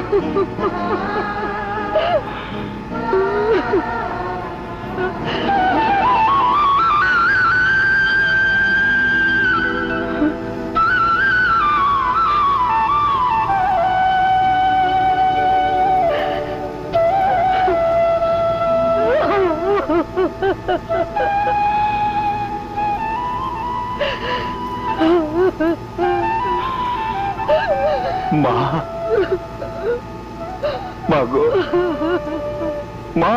মা, মা গো, মা,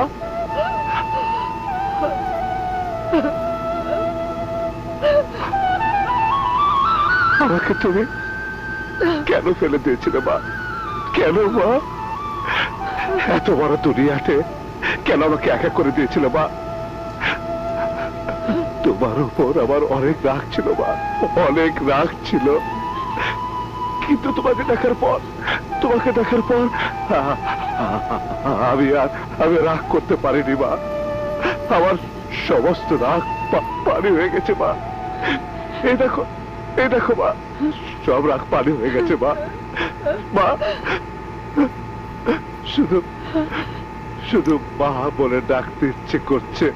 আমাকে তুমি কেন ফেলে দিয়েছিলে মা? কেন মা? এত বড় দুনিয়াতে কেন আমাকে একা করে দিয়েছিল মা? তোমার উপর আমার অনেক রাগ ছিল মা, অনেক রাগ ছিল। কিন্তু তোমাকে দেখার পর আমি রাগ করতে পারিনি মা। আমার সমস্ত রাগ পানি হয়ে গেছে মা। এই দেখো মা, সব রাগ পানি হয়ে গেছে মা। মা, শুধু মা বলে ডাকতে ইচ্ছে করছে,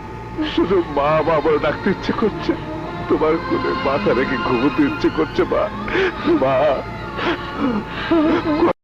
শুধু মা মা বলে ডাকতে ইচ্ছে করছে। তোমার কোলে মাথা রেখে ঘুমোতে ইচ্ছে করছে মা। মা